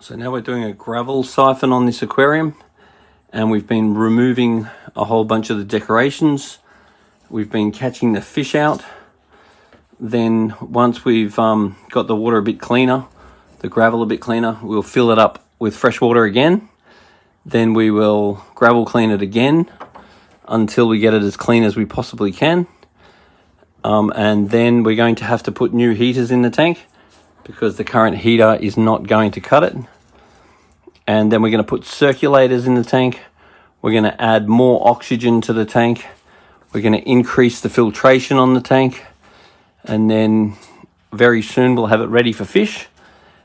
So now we're doing a gravel siphon on this aquarium, and we've been removing a whole bunch of the decorations. We've been catching the fish out. Then once we've got the water a bit cleaner, the gravel a bit cleaner, we'll fill it up with fresh water again. Then we will gravel clean it again until we get it as clean as we possibly can. And then we're going to have to put new heaters in the tank because the current heater is not going to cut it. And then we're going to put circulators in the tank. We're going to add more oxygen to the tank. We're going to increase the filtration on the tank. And then very soon we'll have it ready for fish.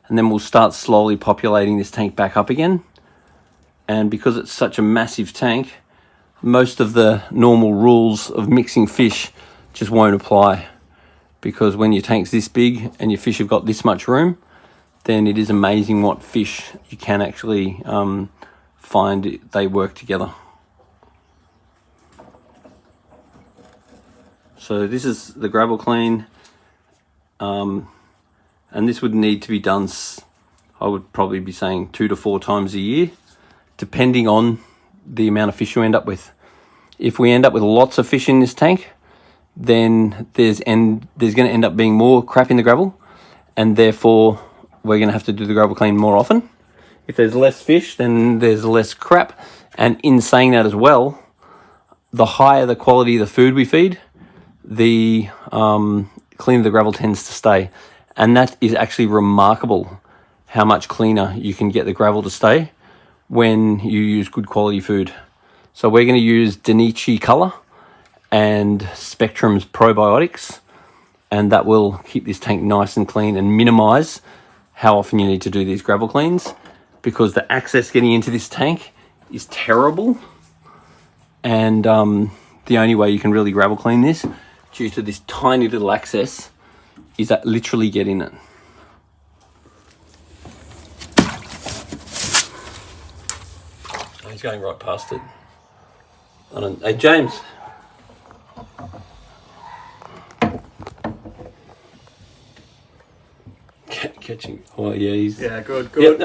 And then we'll start slowly populating this tank back up again. And because it's such a massive tank, most of the normal rules of mixing fish just won't apply. Because when your tank's this big and your fish have got this much room, then it is amazing what fish you can actually find they work together. So this is the gravel clean, and this would need to be done, I would probably be saying 2 to 4 times a year, depending on the amount of fish you end up with. If we end up with lots of fish in this tank, then there's going to end up being more crap in the gravel, and therefore we're going to have to do the gravel clean more often. If there's less fish, then there's less crap. And in saying that as well, the higher the quality of the food we feed, the cleaner the gravel tends to stay. And that is actually remarkable how much cleaner you can get the gravel to stay when you use good quality food. So we're going to use Dainichi Color and Spectrum's probiotics, and that will keep this tank nice and clean and minimize how often you need to do these gravel cleans, because the access getting into this tank is terrible. And the only way you can really gravel clean this, due to this tiny little access, is that literally get in it. He's going right past it. Hey, James. Catching. Oh yeah, he's. Yeah, good. Yep.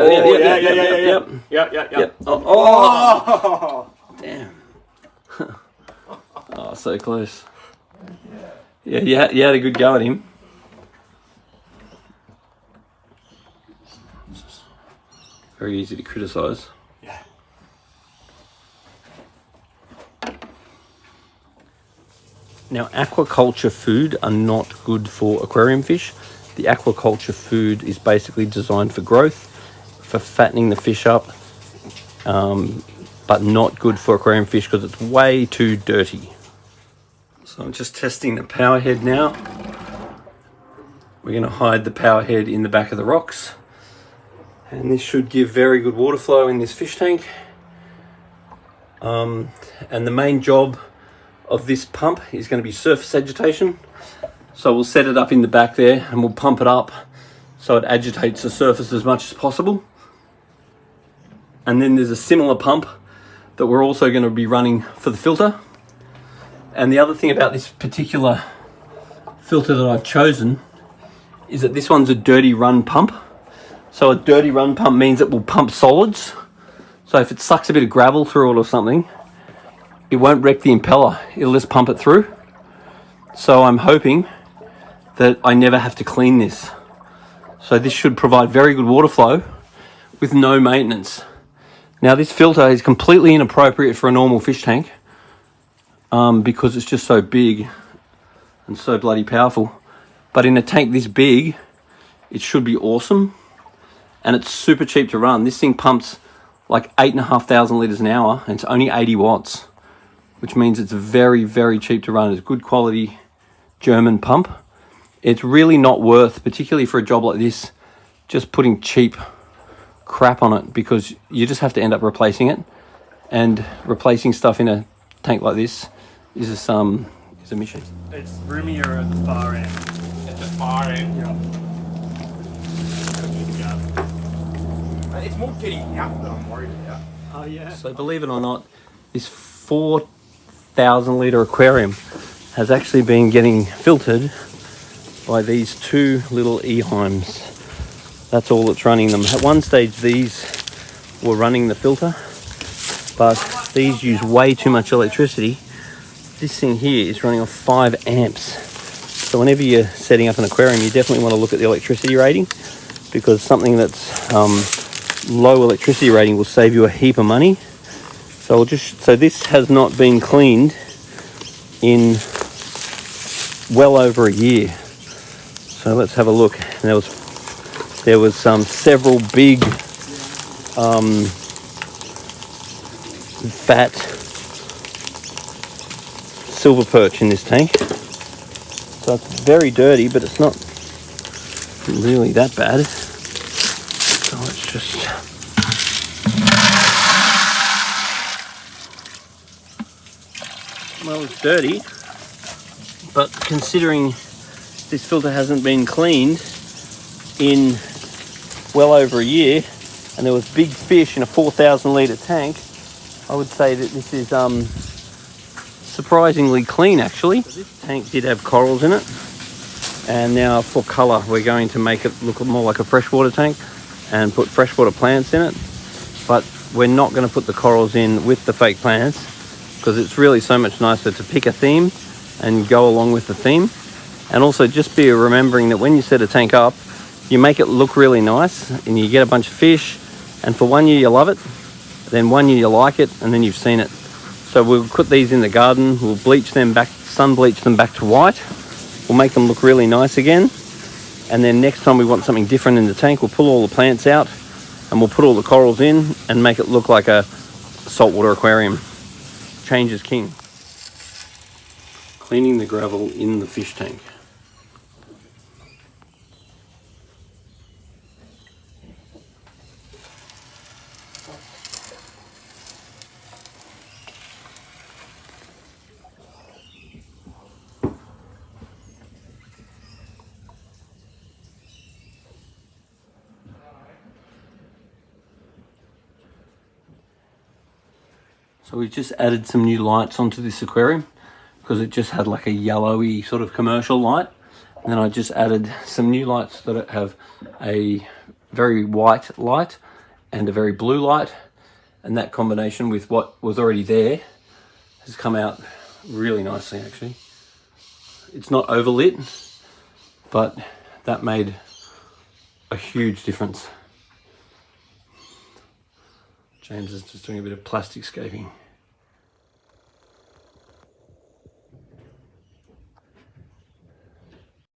Oh, damn. Oh, so close. Yeah, you had a good go at him. Very easy to criticise. Yeah. Now, aquaculture food are not good for aquarium fish. The aquaculture food is basically designed for growth, for fattening the fish up, but not good for aquarium fish because it's way too dirty. So I'm just testing the power head now. We're going to hide the power head in the back of the rocks. And this should give very good water flow in this fish tank. And the main job of this pump is going to be surface agitation. So we'll set it up in the back there and we'll pump it up so it agitates the surface as much as possible. And then there's a similar pump that we're also going to be running for the filter. And the other thing about this particular filter that I've chosen is that this one's a dirty run pump. So a dirty run pump means it will pump solids. So if it sucks a bit of gravel through it or something, it won't wreck the impeller. It'll just pump it through. So I'm hoping that I never have to clean this. So this should provide very good water flow with no maintenance. Now this filter is completely inappropriate for a normal fish tank because it's just so big and so bloody powerful. But in a tank this big, it should be awesome. And it's super cheap to run. This thing pumps like 8,500 litres an hour and it's only 80 watts, which means it's very, very cheap to run. It's good quality German pump. It's really not worth, particularly for a job like this, just putting cheap crap on it, because you just have to end up replacing it, and replacing stuff in a tank like this is a mission. It's roomier at the far end. At the far end? Yeah. It's more getting out that I'm worried about. Oh, yeah. So believe it or not, this 4,000 litre aquarium has actually been getting filtered by these two little Eheims. That's all that's running them. At one stage these were running the filter, but these use way too much electricity. This thing here is running off 5 amps. So whenever you're setting up an aquarium, you definitely want to look at the electricity rating, because something that's low electricity rating will save you a heap of money. So this has not been cleaned in well over a year. So let's have a look. There was several big fat silver perch in this tank. So it's very dirty, but it's not really that bad. So let's just... Well, it's dirty, but considering this filter hasn't been cleaned in well over a year, and there was big fish in a 4,000 litre tank, I would say that this is surprisingly clean actually. So this tank did have corals in it, and now for colour we're going to make it look more like a freshwater tank and put freshwater plants in it, but we're not going to put the corals in with the fake plants, because it's really so much nicer to pick a theme and go along with the theme. And also just be remembering that when you set a tank up, you make it look really nice and you get a bunch of fish, and for 1 year you love it, then 1 year you like it, and then you've seen it. So we'll put these in the garden, we'll bleach them back, sun bleach them back to white, we'll make them look really nice again, and then next time we want something different in the tank, we'll pull all the plants out and we'll put all the corals in and make it look like a saltwater aquarium. Change is king. Cleaning the gravel in the fish tank. So we've just added some new lights onto this aquarium because it just had like a yellowy sort of commercial light. And then I just added some new lights that have a very white light and a very blue light. And that combination with what was already there has come out really nicely actually. It's not overlit, but that made a huge difference. James is just doing a bit of plastic scaping.